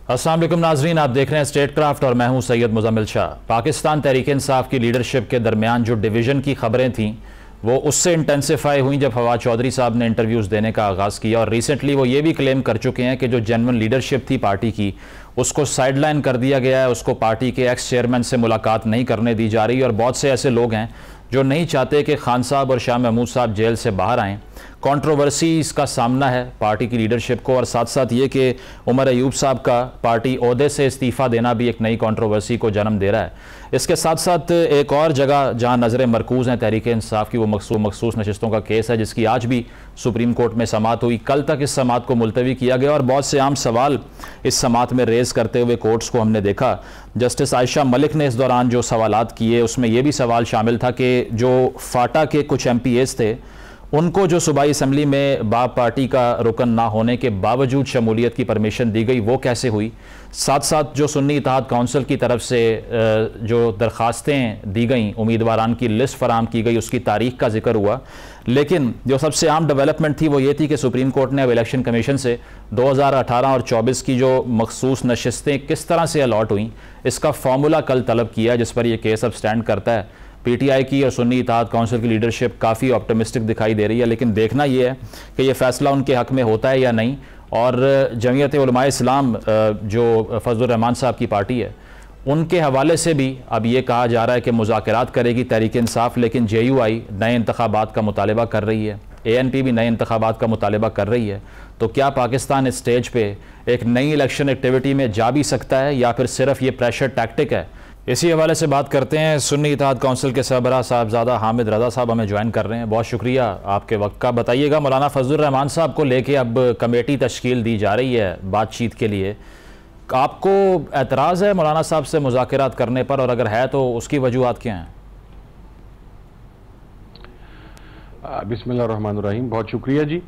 अस्सलाम वालेकुम नाजरीन, आप देख रहे हैं स्टेट क्राफ्ट और मैं हूं सैयद मुजम्मिल शाह। पाकिस्तान तहरीक इंसाफ की लीडरशिप के दरमियान जो डिवीज़न की खबरें थीं वो उससे इंटेंसिफाई हुई जब फवाद चौधरी साहब ने इंटरव्यूज़ देने का आगाज़ किया और रिसेंटली वो ये भी क्लेम कर चुके हैं कि जो जेन्युइन लीडरशिप थी पार्टी की उसको साइडलाइन कर दिया गया है, उसको पार्टी के एक्स चेयरमैन से मुलाकात नहीं करने दी जा रही और बहुत से ऐसे लोग हैं जो नहीं चाहते कि खान साहब और शाह महमूद साहब जेल से बाहर आएँ। कंट्रोवर्सी इसका सामना है पार्टी की लीडरशिप को और साथ साथ ये कि उमर अयूब साहब का पार्टी ओहदे से इस्तीफ़ा देना भी एक नई कंट्रोवर्सी को जन्म दे रहा है। इसके साथ साथ एक और जगह जहां नज़रें मरकूज़ हैं तहरीक इंसाफ की, वो मखसूस नशिस्तों का केस है जिसकी आज भी सुप्रीम कोर्ट में समाअत हुई। कल तक इस समाअत को मुलतवी किया गया और बहुत से आम सवाल इस समाअत में रेज़ करते हुए कोर्ट्स को हमने देखा। जस्टिस आयशा मलिक ने इस दौरान जो सवालात किए उसमें यह भी सवाल शामिल था कि जो फाटा के कुछ MPAs थे उनको जो सूबाई असम्बली में बाप पार्टी का रुकन ना होने के बावजूद शमूलियत की परमिशन दी गई, वो कैसे हुई। साथ साथ जो सुन्नी इत्तेहाद काउंसिल की तरफ से जो दरख्वास्तें दी गई, उम्मीदवारान की लिस्ट फराम की गई, उसकी तारीख का जिक्र हुआ। लेकिन जो सबसे आम डेवलपमेंट थी वो ये थी कि सुप्रीम कोर्ट ने अब इलेक्शन कमीशन से 2018 और 24 की जो मखसूस नशिस्तें किस तरह से अलॉट हुई इसका फार्मूला कल तलब किया, जिस पर यह केस अब स्टैंड करता है। PTI की और सुन्नी इत्तेहाद काउंसिल की लीडरशिप काफ़ी ऑप्टिमिस्टिक दिखाई दे रही है, लेकिन देखना यह है कि यह फ़ैसला उनके हक़ में होता है या नहीं। और जमीयत उलमाए इस्लाम जो फजलुर रहमान साहब की पार्टी है उनके हवाले से भी अब ये कहा जा रहा है कि मुज़ाकरात करेगी तहरीक इंसाफ, लेकिन JUI नए इंतखाबात का मुतालबा कर रही है, ANP भी नए इंतखाबात का मुतालबा कर रही है। तो क्या पाकिस्तान इस स्टेज पे एक नई इलेक्शन एक्टिविटी में जा भी सकता है या फिर सिर्फ ये प्रेशर टैक्टिक है? इसी हवाले से बात करते हैं। सुन्नी इत्तेहाद काउंसिल के सरबराह साहबजादा हामिद रज़ा साहब हमें ज्वाइन कर रहे हैं। बहुत शुक्रिया आपके वक्त का। बताइएगा, मौलाना फजलुर रहमान साहब को लेके अब कमेटी तश्कील दी जा रही है बातचीत के लिए, आपको एतराज़ है मौलाना साहब से मुज़ाकरात करने पर, और अगर है तो उसकी वजूहात क्या हैं? बिस्मिल्लाहिर्रहमानिर्रहीम। बहुत शुक्रिया जी।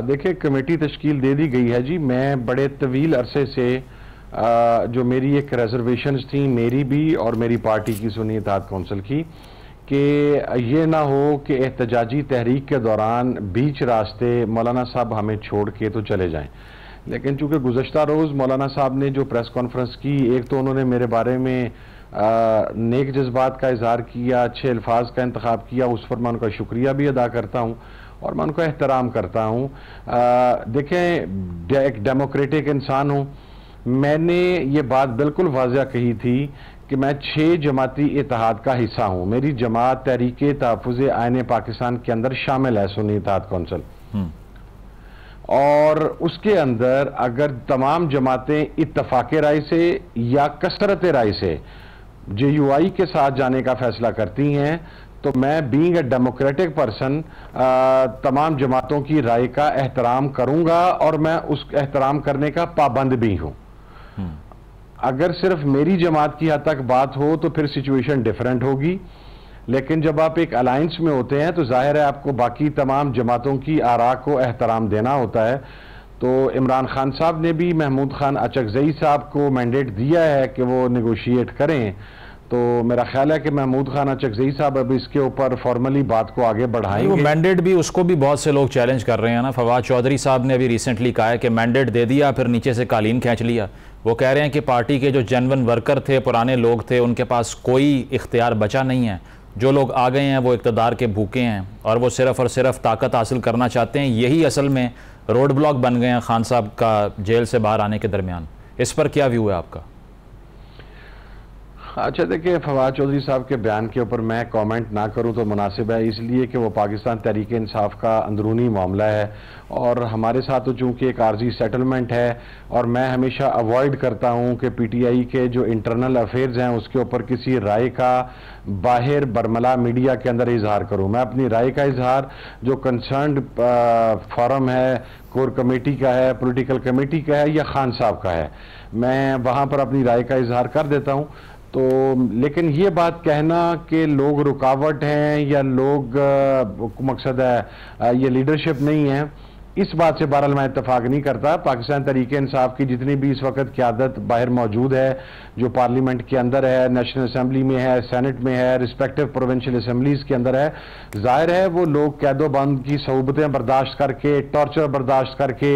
देखिए, कमेटी तश्कील दे दी गई है जी। मैं बड़े तवील अरसे से जो मेरी एक रिजर्वेशंस थी, मेरी भी और मेरी पार्टी की सुन्नी इत्तेहाद काउंसिल की, कि ये ना हो कि एहतजाजी तहरीक के दौरान बीच रास्ते मौलाना साहब हमें छोड़ के तो चले जाएं। लेकिन चूंकि गुज़श्ता रोज़ मौलाना साहब ने जो प्रेस कॉन्फ्रेंस की, एक तो उन्होंने मेरे बारे में नेक जज्बात का इजहार किया, अच्छे अल्फाज का इंतखाब किया, उस पर मैं उनका शुक्रिया भी अदा करता हूँ और मैं उनको एहतराम करता हूँ। देखें, एक डेमोक्रेटिक इंसान हूँ। मैंने ये बात बिल्कुल वाज़िया कही थी कि मैं 6 जमाती इत्तेहाद का हिस्सा हूँ। मेरी जमात तहरीके तहफ़्फ़ुज़े आईन पाकिस्तान के अंदर शामिल है सुन्नी इत्तेहाद काउंसिल, और उसके अंदर अगर तमाम जमातें इत्तफ़ाक़े राय से या कसरत राय से JUI के साथ जाने का फैसला करती हैं तो मैं बीइंग ए डेमोक्रेटिक पर्सन तमाम जमातों की राय का एहतराम करूंगा और मैं उस एहतराम करने का पाबंद भी हूं। अगर सिर्फ मेरी जमात की हद तक बात हो तो फिर सिचुएशन डिफरेंट होगी, लेकिन जब आप एक अलायंस में होते हैं तो जाहिर है आपको बाकी तमाम जमातों की आरा को एहतराम देना होता है। तो इमरान खान साहब ने भी महमूद खान अचकज़ई साहब को मैंडेट दिया है कि वो नेगोशिएट करें, तो मेरा ख्याल है कि महमूद खान अचकज़ई साहब अब इसके ऊपर फॉर्मली बात को आगे बढ़ाएंगे। वो मैंडेट भी, उसको भी बहुत से लोग चैलेंज कर रहे हैं ना। फवाद चौधरी साहब ने अभी रिसेंटली कहा है कि मैंडेट दे दिया फिर नीचे से कालीन खींच लिया। वो कह रहे हैं कि पार्टी के जो जेन्युइन वर्कर थे, पुराने लोग थे, उनके पास कोई इख्तियार बचा नहीं है। जो लोग आ गए हैं वो इक़्तिदार के भूखे हैं और वो सिर्फ़ और सिर्फ ताकत हासिल करना चाहते हैं। यही असल में रोड ब्लॉक बन गए हैं खान साहब का जेल से बाहर आने के दरमियान। इस पर क्या व्यू है आपका? अच्छा, देखिए, फवाद चौधरी साहब के बयान के ऊपर मैं कमेंट ना करूं तो मुनासिब है, इसलिए कि वो पाकिस्तान तहरीक इंसाफ का अंदरूनी मामला है और हमारे साथ तो चूंकि एक आर्जी सेटलमेंट है और मैं हमेशा अवॉइड करता हूं कि PTI के जो इंटरनल अफेयर्स हैं उसके ऊपर किसी राय का बाहर बरमला मीडिया के अंदर इजहार करूं। मैं अपनी राय का इजहार जो कंसर्न्ड फोरम है, कोर कमेटी का है, पॉलिटिकल कमेटी का है या खान साहब का है, मैं वहां पर अपनी राय का इजहार कर देता हूं। तो लेकिन ये बात कहना कि लोग रुकावट हैं या लोग मकसद है ये लीडरशिप नहीं है, इस बात से बहरहाल मैं इत्तेफाक नहीं करता। पाकिस्तान तहरीक इंसाफ की जितनी भी इस वक्त क़यादत बाहर मौजूद है, जो पार्लियामेंट के अंदर है, नेशनल असम्बली में है, सेनेट में है, रिस्पेक्टिव प्रोविंशियल असम्बलीज के अंदर है, जाहिर है वो लोग कैदोबंद की सऊबतें बर्दाश्त करके, टॉर्चर बर्दाश्त करके,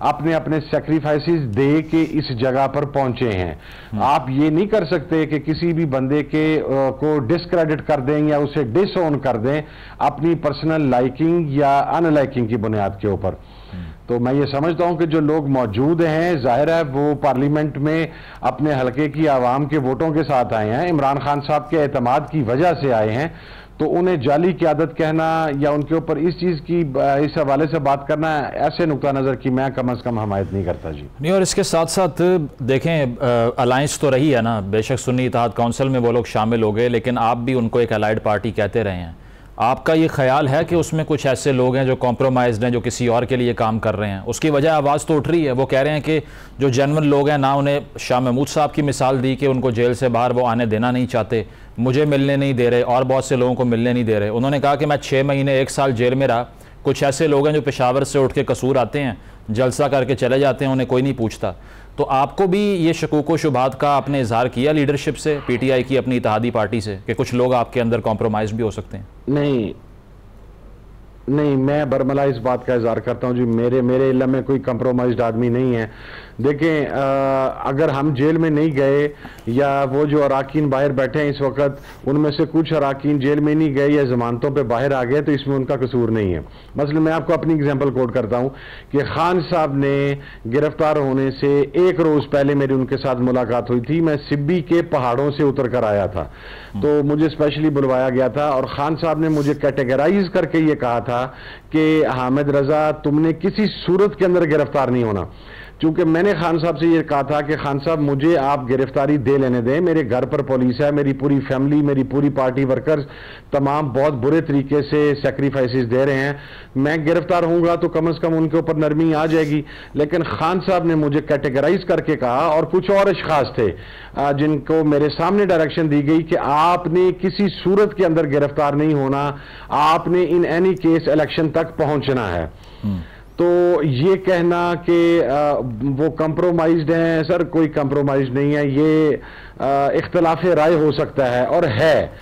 अपने अपने सेक्रीफाइसेस दे के इस जगह पर पहुंचे हैं। आप ये नहीं कर सकते कि किसी भी बंदे के को डिस्क्रेडिट कर दें या उसे डिसऑन कर दें अपनी पर्सनल लाइकिंग या अनलाइकिंग की बुनियाद के ऊपर। तो मैं ये समझता हूं कि जो लोग मौजूद हैं, जाहिर है वो पार्लियामेंट में अपने हलके की आवाम के वोटों के साथ आए हैं, इमरान खान साहब के एतमाद की वजह से आए हैं, तो उन्हें जाली क़यादत कहना या उनके ऊपर इस चीज़ की इस हवाले से बात करना, ऐसे नुक्ता नज़र की मैं कम अज़ कम हमायत नहीं करता जी। नहीं, और इसके साथ साथ देखें, अलायंस तो रही है ना, बेशक सुन्नी इत्तेहाद काउंसिल में वो लोग शामिल हो गए, लेकिन आप भी उनको एक अलाइड पार्टी कहते रहे हैं। आपका ये ख्याल है कि उसमें कुछ ऐसे लोग हैं जो कॉम्प्रोमाइज़्ड हैं, जो किसी और के लिए काम कर रहे हैं? उसकी वजह आवाज़ तो उठ रही है, वो कह रहे हैं कि जो जेन्युइन लोग हैं ना, उन्हें शाह महमूद साहब की मिसाल दी कि उनको जेल से बाहर वो आने देना नहीं चाहते, मुझे मिलने नहीं दे रहे और बहुत से लोगों को मिलने नहीं दे रहे। उन्होंने कहा कि मैं 6 महीने 1 साल जेल में रहा, कुछ ऐसे लोग हैं जो पेशावर से उठ के कसूर आते हैं, जलसा करके चले जाते हैं, उन्हें कोई नहीं पूछता। तो आपको भी ये शकूक व शुबात का आपने इजहार किया लीडरशिप से, पीटीआई की अपनी इत्तेहादी पार्टी से, कि कुछ लोग आपके अंदर कॉम्प्रोमाइज़ भी हो सकते हैं? नहीं, मैं बरमला इस बात का इजहार करता हूं जी, मेरे इल्म में कोई कंप्रोमाइज्ड आदमी नहीं है। देखें, अगर हम जेल में नहीं गए या वो जो अराकीन बाहर बैठे हैं इस वक्त, उनमें से कुछ अराकीन जेल में नहीं गए या जमानतों पे बाहर आ गए, तो इसमें उनका कसूर नहीं है। मसलन मैं आपको अपनी एग्जांपल कोट करता हूं कि खान साहब ने गिरफ्तार होने से 1 रोज पहले मेरी उनके साथ मुलाकात हुई थी। मैं सिब्बी के पहाड़ों से उतर कर आया था, तो मुझे स्पेशली बुलवाया गया था और खान साहब ने मुझे कैटेगराइज करके ये कहा था कि हामिद रजा, तुमने किसी सूरत के अंदर गिरफ्तार नहीं होना। चूंकि मैंने खान साहब से ये कहा था कि खान साहब मुझे आप गिरफ्तारी दे लेने दें, मेरे घर पर पुलिस है, मेरी पूरी फैमिली, मेरी पूरी पार्टी वर्कर्स तमाम बहुत बुरे तरीके से सेक्रीफाइसेस दे रहे हैं, मैं गिरफ्तार होऊंगा तो कम से कम उनके ऊपर नरमी आ जाएगी। लेकिन खान साहब ने मुझे कैटेगराइज करके कहा, और कुछ और अशखास थे जिनको मेरे सामने डायरेक्शन दी गई कि आपने किसी सूरत के अंदर गिरफ्तार नहीं होना, आपने इन एनी केस इलेक्शन तक पहुंचना है। तो ये कहना कि वो कंप्रोमाइज्ड हैं, सर कोई कंप्रोमाइज नहीं है, ये इख्तलाफ राय हो सकता है और है।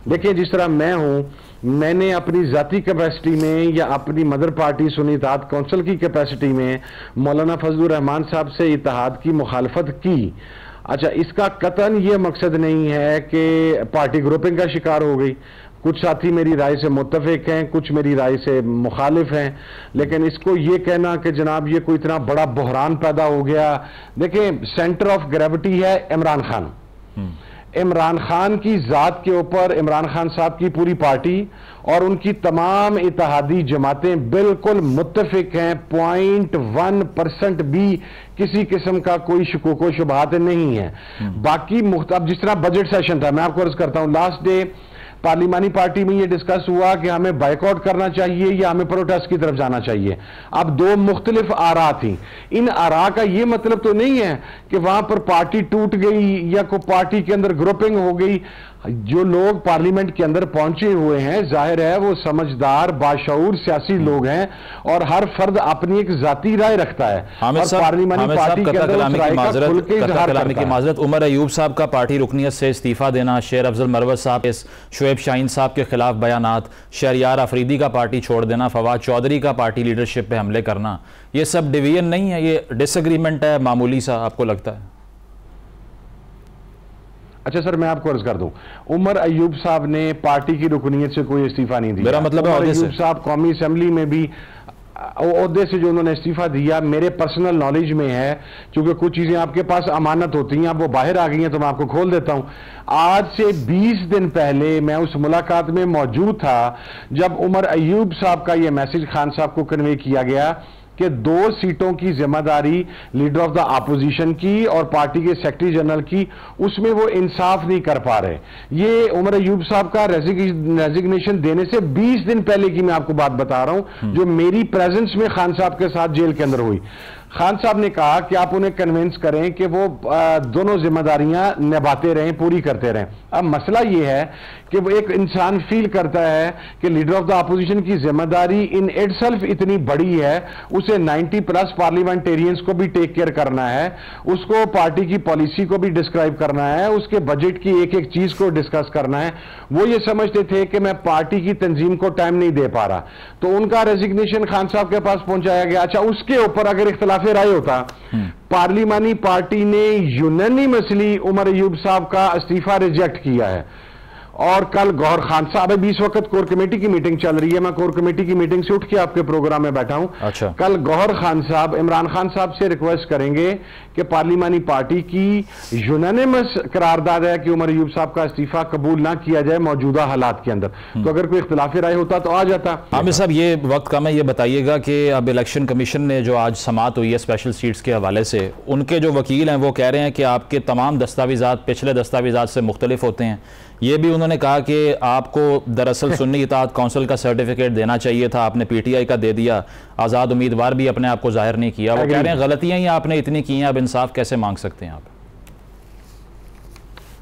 देखिए, जिस तरह मैं हूं, मैंने अपनी जाती कैपेसिटी में या अपनी मदर पार्टी सुन्नी इत्तेहाद काउंसिल की कैपेसिटी में मौलाना फजलुर रहमान साहब से इत्तेहाद की मुखालफत की। अच्छा, इसका कतन ये मकसद नहीं है कि पार्टी ग्रुपिंग का शिकार हो गई। कुछ साथी मेरी राय से मुत्तफिक हैं, कुछ मेरी राय से मुखालिफ हैं, लेकिन इसको ये कहना कि जनाब ये कोई इतना बड़ा बहरान पैदा हो गया। देखें, सेंटर ऑफ ग्रेविटी है इमरान खान। इमरान खान की जात के ऊपर इमरान खान साहब की पूरी पार्टी और उनकी तमाम इत्तेहादी जमातें बिल्कुल मुत्तफिक हैं। 0.1% भी किसी किस्म का कोई शकूक व शुबहात नहीं है। बाकी अब जिस तरह बजट सेशन था, मैं आपको अर्ज करता हूं, लास्ट डे पार्लिमानी पार्टी में यह डिस्कस हुआ कि हमें बाइकआउट करना चाहिए या हमें प्रोटेस्ट की तरफ जाना चाहिए। अब 2 मुख्तलिफ आरा थी। इन आरा का यह मतलब तो नहीं है कि वहां पर पार्टी टूट गई या कोई पार्टी के अंदर ग्रुपिंग हो गई। जो लोग पार्लियामेंट के अंदर पहुंचे हुए हैं, जाहिर है वो समझदार बाशऊर सियासी लोग हैं और हर फर्द अपनी एक जाती राय रखता है। और पार्लियामानी पार्टी के अंदर उस राय का खुल के इज़हार करता है। माजरत, उमर अयूब साहब का पार्टी रुकनियत से इस्तीफा देना, शेर अफजल मरवत साहब, शुएब शाहीन साहब के खिलाफ बयानात, शहरियार अफरीदी का पार्टी छोड़ देना, फवाद चौधरी का पार्टी लीडरशिप पे हमले करना, ये सब डिवीजन नहीं है, ये डिसएग्रीमेंट है मामूली सा, आपको लगता है? अच्छा सर, मैं आपको अर्ज कर दूं, उमर अयूब साहब ने पार्टी की रुकनीत से कोई इस्तीफा नहीं दिया। मेरा मतलब उमर अयूब साहब कौमी असेंबली में भी ओहदे से जो उन्होंने इस्तीफा दिया, मेरे पर्सनल नॉलेज में है, क्योंकि कुछ चीजें आपके पास अमानत होती हैं, अब वो बाहर आ गई हैं तो मैं आपको खोल देता हूं। आज से 20 दिन पहले मैं उस मुलाकात में मौजूद था जब उमर अयूब साहब का यह मैसेज खान साहब को कन्वे किया गया कि 2 सीटों की जिम्मेदारी लीडर ऑफ द अपोजिशन की और पार्टी के सेक्रेटरी जनरल की, उसमें वो इंसाफ नहीं कर पा रहे। ये उमर अयूब साहब का रेजिग्नेशन देने से 20 दिन पहले की मैं आपको बात बता रहा हूं, जो मेरी प्रेजेंस में खान साहब के साथ जेल के अंदर हुई। खान साहब ने कहा कि आप उन्हें कन्विंस करें कि वो दोनों जिम्मेदारियां निभाते रहें, पूरी करते रहें। अब मसला ये है कि वो एक इंसान फील करता है कि लीडर ऑफ द अपोजिशन की जिम्मेदारी इन इटसेल्फ इतनी बड़ी है, उसे 90+ पार्लियामेंटेरियंस को भी टेक केयर करना है, उसको पार्टी की पॉलिसी को भी डिस्क्राइब करना है, उसके बजट की एक एक चीज को डिस्कस करना है। वो ये समझते थे कि मैं पार्टी की तंजीम को टाइम नहीं दे पा रहा, तो उनका रेजिग्नेशन खान साहब के पास पहुंचाया गया। अच्छा, उसके ऊपर अगर इख्तिलाफ राय होता, पार्लिमानी पार्टी ने यूनानिमसली उमर अयूब साहब का इस्तीफा रिजेक्ट किया है। और कल गौहर खान साहब, अभी इस वक्त कोर कमेटी की मीटिंग चल रही है, मैं कोर कमेटी की मीटिंग से उठ के आपके प्रोग्राम में बैठा हूं। अच्छा। कल गौहर खान साहब इमरान खान साहब से रिक्वेस्ट करेंगे कि पार्लिमानी पार्टी की यूनानिमस करारदाद है कि उमर अयूब साहब का इस्तीफा कबूल ना किया जाए मौजूदा हालात के अंदर। तो अगर कोई इख्तिलाफी राय होता तो आ जाता। आमिर साहब, ये वक्त कम है, ये बताइएगा कि अब इलेक्शन कमीशन ने जो आज समाअत हुई है स्पेशल सीट्स के हवाले से, उनके जो वकील हैं वो कह रहे हैं कि आपके तमाम दस्तावेजात पिछले दस्तावेजात से मुख्तलिफ होते हैं। ये भी उन्होंने कहा कि आपको दरअसल सुन्नी इत्तेहाद कौंसिल का सर्टिफिकेट देना चाहिए था, आपने पीटीआई का दे दिया, आज़ाद उम्मीदवार भी अपने आप को जाहिर नहीं किया। वो कह रहे हैं गलतियां ही आपने इतनी की हैं, अब इंसाफ कैसे मांग सकते हैं आप?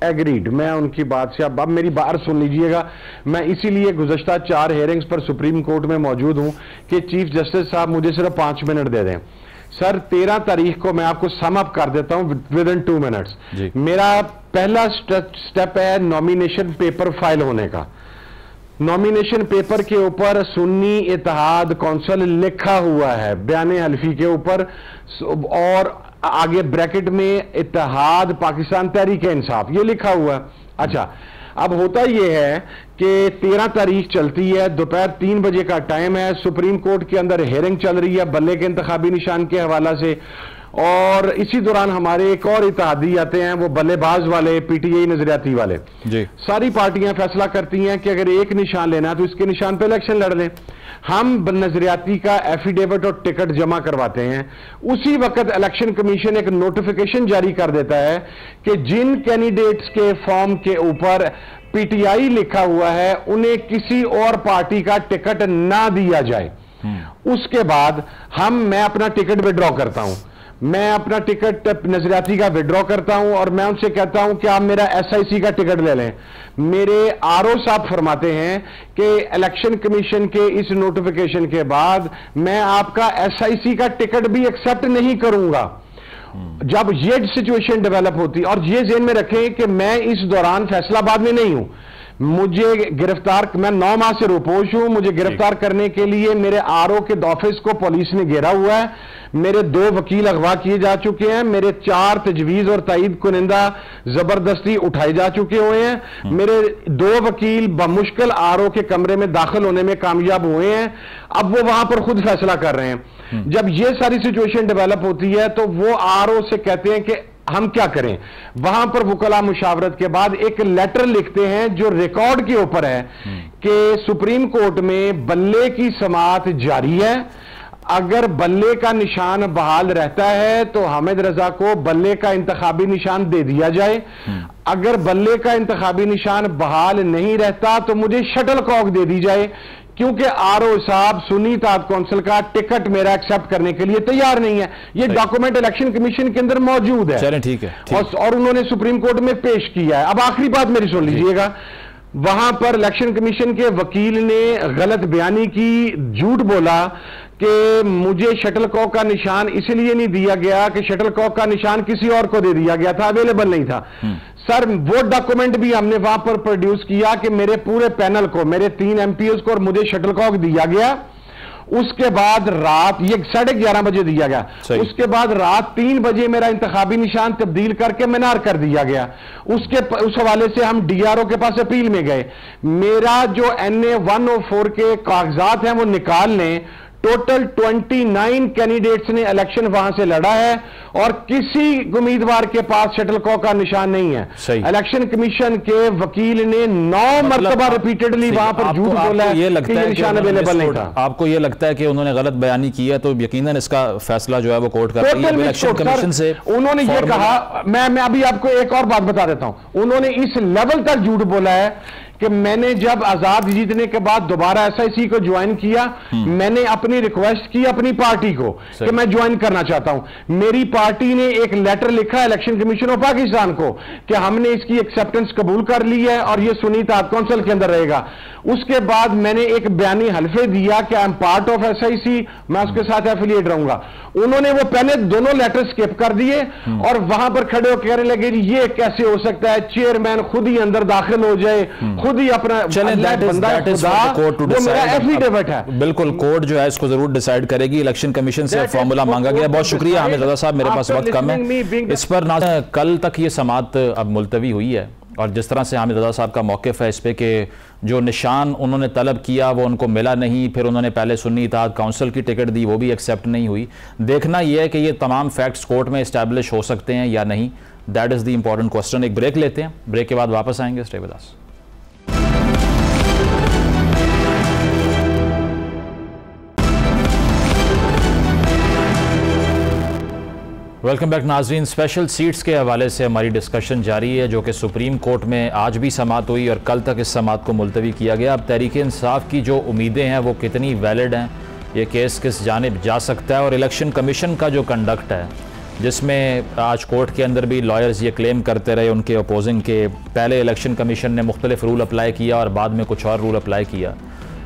एग्रीड, मैं उनकी बात से, अब मेरी बात सुन लीजिएगा। मैं इसीलिए गुज़श्ता 4 हेयरिंग्स पर सुप्रीम कोर्ट में मौजूद हूं कि चीफ जस्टिस साहब मुझे सिर्फ 5 मिनट दे दें। सर, 13 तारीख को मैं आपको सम अप कर देता हूं विद इन 2 मिनट्स। मेरा पहला स्टेप है नॉमिनेशन पेपर फाइल होने का। नॉमिनेशन पेपर के ऊपर सुन्नी इत्तेहाद कौंसिल लिखा हुआ है बयान हल्फी के ऊपर, और आगे ब्रैकेट में इत्तेहाद पाकिस्तान तहरीक इंसाफ ये लिखा हुआ है। अच्छा, अब होता यह है कि 13 तारीख चलती है, दोपहर 3 बजे का टाइम है, सुप्रीम कोर्ट के अंदर हेयरिंग चल रही है बल्ले के इंतखाबी निशान के हवाला से, और इसी दौरान हमारे एक और इत्तेहादी आते हैं, वो बल्लेबाज वाले, पीटीआई नजरियाती वाले जी। सारी पार्टियां फैसला करती हैं कि अगर एक निशान लेना है तो इसके निशान पे इलेक्शन लड़ लें। हम नजरियाती का एफिडेविट और टिकट जमा करवाते हैं, उसी वक्त इलेक्शन कमीशन एक नोटिफिकेशन जारी कर देता है कि जिन कैंडिडेट्स के फॉर्म के ऊपर पीटीआई लिखा हुआ है उन्हें किसी और पार्टी का टिकट ना दिया जाए। उसके बाद मैं अपना टिकट विड्रॉ करता हूं, मैं अपना टिकट नजरियाती का विड्रॉ करता हूं और मैं उनसे कहता हूं कि आप मेरा एसआईसी का टिकट ले लें। मेरे आरओ साहब फरमाते हैं कि इलेक्शन कमीशन के इस नोटिफिकेशन के बाद मैं आपका एसआईसी का टिकट भी एक्सेप्ट नहीं करूंगा। जब ये सिचुएशन डेवलप होती, और ये ज़हन में रखें कि मैं इस दौरान फैसलाबाद में नहीं हूं, मुझे गिरफ्तार, मैं 9 माह से रोपोश हूं, मुझे गिरफ्तार करने के लिए मेरे आरओ के ऑफिस को पुलिस ने घेरा हुआ है, मेरे 2 वकील अगवा किए जा चुके हैं, मेरे 4 तजवीज और तईद कुनिंदा जबरदस्ती उठाए जा चुके हुए हैं, मेरे 2 वकील बमुश्किल आरओ के कमरे में दाखिल होने में कामयाब हुए हैं। अब वो वहां पर खुद फैसला कर रहे हैं। जब ये सारी सिचुएशन डेवलप होती है तो वो आरओ से कहते हैं कि हम क्या करें। वहां पर वकला मुशावरत के बाद एक लेटर लिखते हैं जो रिकॉर्ड के ऊपर है कि सुप्रीम कोर्ट में बल्ले की समाअत जारी है, अगर बल्ले का निशान बहाल रहता है तो हामिद रजा को बल्ले का इंतखाबी निशान दे दिया जाए, अगर बल्ले का इंतखाबी निशान बहाल नहीं रहता तो मुझे शटल कॉक दे दी जाए, क्योंकि आरओ साहब सुन्नी इत्तेहाद कौंसिल का टिकट मेरा एक्सेप्ट करने के लिए तैयार नहीं है। ये डॉक्यूमेंट इलेक्शन कमीशन के अंदर मौजूद है। चलें, ठीक है। और उन्होंने सुप्रीम कोर्ट में पेश किया है। अब आखिरी बात मेरी सुन लीजिएगा, वहां पर इलेक्शन कमीशन के वकील ने गलत बयानी की, झूठ बोला कि मुझे शटल कॉक का निशान इसलिए नहीं दिया गया कि शटल कॉक का निशान किसी और को दे दिया गया था, अवेलेबल नहीं था। सर, वो डॉक्यूमेंट भी हमने वहां पर प्रोड्यूस किया कि मेरे पूरे पैनल को, मेरे 3 एमपीओ को और मुझे शटल कॉक दिया गया। उसके बाद रात, ये 11:30 बजे दिया गया, उसके बाद रात 3 बजे मेरा इंतखाबी निशान तब्दील करके मीनार कर दिया गया। उस हवाले से हम डीआरओ के पास अपील में गए। मेरा जो NA 104 के कागजात हैं वो निकाल लें। टोटल 29 कैंडिडेट्स ने इलेक्शन वहां से लड़ा है और किसी उम्मीदवार के पास शटल कॉक का निशान नहीं है। इलेक्शन कमीशन के वकील ने 9 मरतबा रिपीटेडली वहां पर झूठ बोला है कि निशान अवेलेबल नहीं था। आपको ये लगता है कि उन्होंने गलत बयानी की है तो यकीनन इसका फैसला जो है वो कोर्ट कर रही है इलेक्शन कमीशन से। उन्होंने ये कहा, मैं अभी आपको एक और बात बता देता हूं, उन्होंने इस लेवल तक झूठ बोला है कि मैंने जब आजाद जीतने के बाद दोबारा एसआईसी को ज्वाइन किया, मैंने अपनी रिक्वेस्ट की अपनी पार्टी को कि मैं ज्वाइन करना चाहता हूं। मेरी पार्टी ने एक लेटर लिखा इलेक्शन कमीशन ऑफ पाकिस्तान को कि हमने इसकी एक्सेप्टेंस कबूल कर ली है और ये सुन्नी इत्तेहाद काउंसिल के अंदर रहेगा। उसके बाद मैंने एक बयानी हल्फे दिया कि I am part of SIC, मैं उसके साथ एफिलिएट रहूंगा। उन्होंने वो पहले दोनों लेटर स्किप कर दिए और वहां पर खड़े होकर कहने लगे ये कैसे हो सकता है, चेयरमैन खुद ही अंदर दाखिल हो जाए, खुद ही अपना एफिडेविट है। बिल्कुल, कोर्ट जो है इसको जरूर डिसाइड करेगी। इलेक्शन कमीशन से फॉर्मूला मांगा गया। बहुत शुक्रिया हामिद रजा साहब, मेरे पास वक्त कम है। इस पर कल तक ये समाअत अब मुलतवी हुई है और जिस तरह से हामिद रजा साहब का मौक़िफ़ है इस पे कि जो निशान उन्होंने तलब किया वो उनको मिला नहीं, फिर उन्होंने पहले सुन्नी इत्तेहाद काउंसिल की टिकट दी, वो भी एक्सेप्ट नहीं हुई। देखना यह है कि ये तमाम फैक्ट्स कोर्ट में इस्टेब्लिश हो सकते हैं या नहीं। That is the important question. एक ब्रेक लेते हैं, ब्रेक के बाद वापस आएंगे। Stay with us. Welcome back नाजरीन। स्पेशल सीट्स के हवाले से हमारी डिस्कशन जारी है जो कि सुप्रीम कोर्ट में आज भी समाअत हुई और कल तक इस समाअत को मुलतवी किया गया। अब तहरीक इंसाफ की जो उम्मीदें हैं वो कितनी वैलिड हैं, ये केस किस जानिब जा सकता है, और इलेक्शन कमीशन का जो कंडक्ट है जिसमें आज कोर्ट के अंदर भी लॉयर्स ये क्लेम करते रहे उनके अपोजिंग के पहले इलेक्शन कमीशन ने मुख्तलिफ रूल अप्लाई किया और बाद में कुछ और रूल अप्लाई किया,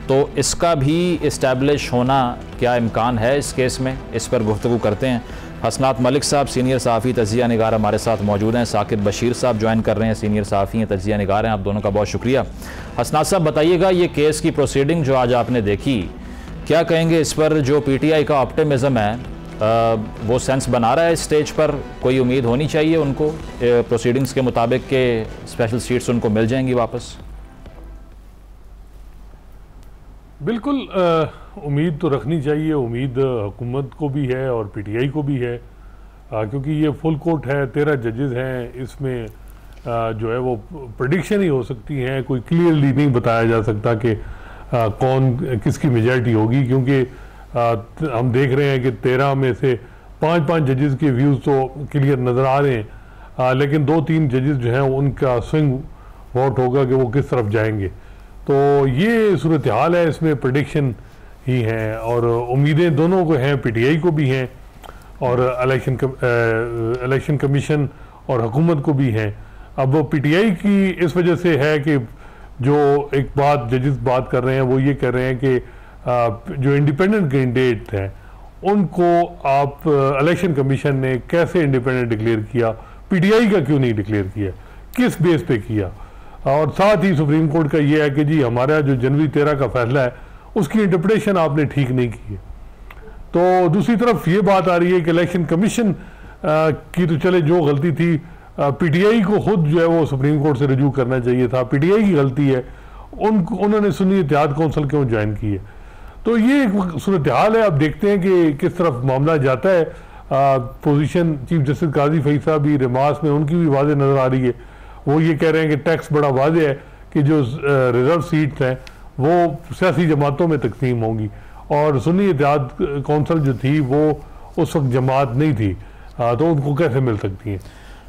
तो इसका भी इस्टेब्लिश होना क्या इम्कान है इस केस में, इस पर गुफ्तगू करते हैं। हसनात मलिक साहब सीनियर सहाफ़ी तजिया निगार हमारे साथ मौजूद हैं। साकिब बशीर साहब ज्वाइन कर रहे हैं, सीनियर सहाफ़ी हैं, तजिया निगार हैं। आप दोनों का बहुत शुक्रिया। हसनात साहब बताइएगा, ये केस की प्रोसीडिंग जो आज आपने देखी, क्या कहेंगे इस पर? जो पीटीआई का ऑप्टिमिज़म है वो सेंस बना रहा है इस स्टेज पर? कोई उम्मीद होनी चाहिए उनको प्रोसीडिंग्स के मुताबिक के स्पेशल सीट्स उनको मिल जाएंगी वापस? बिल्कुल उम्मीद तो रखनी चाहिए। उम्मीद हुकूमत को भी है और पीटीआई को भी है, क्योंकि ये फुल कोर्ट है, 13 जजेस हैं, इसमें जो है वो प्रेडिक्शन ही हो सकती हैं, कोई क्लियरली नहीं बताया जा सकता कि कौन किसकी मेजॉरिटी होगी, क्योंकि हम देख रहे हैं कि 13 में से 5 जजेस के व्यूज़ तो क्लियर नज़र आ रहे हैं, लेकिन 2-3 जजेस जो हैं उनका स्विंग वोट होगा कि वो किस तरफ जाएंगे। तो ये सूरत हाल है, इसमें प्रेडिक्शन ही हैं और उम्मीदें दोनों को हैं, पीटीआई को भी हैं और इलेक्शन कमीशन और हुकूमत को भी हैं। अब वो पीटीआई की इस वजह से है कि जो एक बात जजेस बात कर रहे हैं वो ये कह रहे हैं कि जो इंडिपेंडेंट कैंडिडेट हैं उनको आप इलेक्शन कमीशन ने कैसे इंडिपेंडेंट डिक्लेयर किया, पीटीआई का क्यों नहीं डिक्लेयर किया, किस बेस पे किया। और साथ ही सुप्रीम कोर्ट का ये है कि जी हमारा जो जनवरी 13 का फैसला है उसकी इंटरप्रिटेशन आपने ठीक नहीं की है। तो दूसरी तरफ ये बात आ रही है कि इलेक्शन कमीशन की तो चले जो गलती थी, पीटीआई को खुद जो है वो सुप्रीम कोर्ट से रजू करना चाहिए था, पीटीआई की गलती है, उन्होंने सुन्नी इत्तेहाद काउंसिल क्यों ज्वाइन की है। तो ये एक सूरत हाल है। अब देखते हैं कि किस तरफ मामला जाता है। पोजीशन चीफ जस्टिस काजी फईद साहब भी रिमार्क्स में उनकी भी वाज़ेह नज़र आ रही है। वो ये कह रहे हैं कि टैक्स बड़ा वाज़ेह है कि जो रिजर्व सीट्स हैं वो सियासी जमातों में तकसीम होंगी और सुन्नी इत्तेहाद काउंसिल जो थी वो उस वक्त जमात नहीं थी, तो उनको कैसे मिल सकती हैं।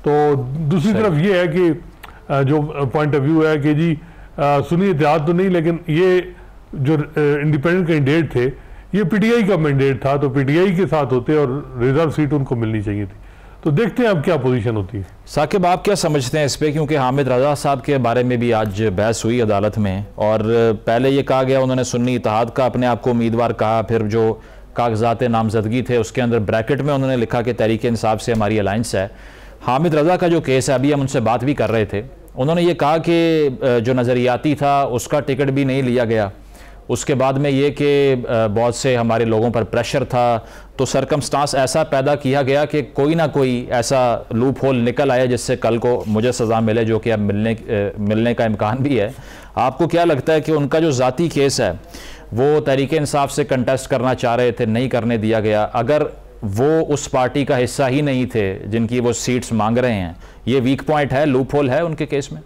तो दूसरी तरफ ये है कि जो पॉइंट ऑफ व्यू है कि जी सुन्नी इत्तेहाद तो नहीं, लेकिन ये जो इंडिपेंडेंट कैंडिडेट थे ये पीटीआई का मैंडेट था, तो पीटीआई के साथ होते और रिजर्व सीट उनको मिलनी चाहिए थी। तो देखते हैं अब क्या पोजीशन होती है। साकिब आप क्या समझते हैं इस पे, क्योंकि हामिद रजा साहब के बारे में भी आज बहस हुई अदालत में और पहले ये कहा गया उन्होंने सुन्नी इत्तेहाद का अपने आप को उम्मीदवार कहा, फिर जो कागजात नामजदगी थे उसके अंदर ब्रैकेट में उन्होंने लिखा कि तहरीक इंसाफ से हमारी अलायंस है। हामिद रजा का जो केस है, अभी हम उनसे बात भी कर रहे थे, उन्होंने ये कहा कि जो नज़रियाती था उसका टिकट भी नहीं लिया गया। उसके बाद में ये कि बहुत से हमारे लोगों पर प्रेशर था, तो सरकमस्टांस ऐसा पैदा किया गया कि कोई ना कोई ऐसा लूप होल निकल आया जिससे कल को मुझे सज़ा मिले, जो कि अब मिलने का इम्कान भी है। आपको क्या लगता है कि उनका जो ज़ाती केस है वो तहरीक इंसाफ से कंटेस्ट करना चाह रहे थे, नहीं करने दिया गया, अगर वो उस पार्टी का हिस्सा ही नहीं थे जिनकी वो सीट्स मांग रहे हैं, ये वीक पॉइंट है, लूप होल है उनके केस में?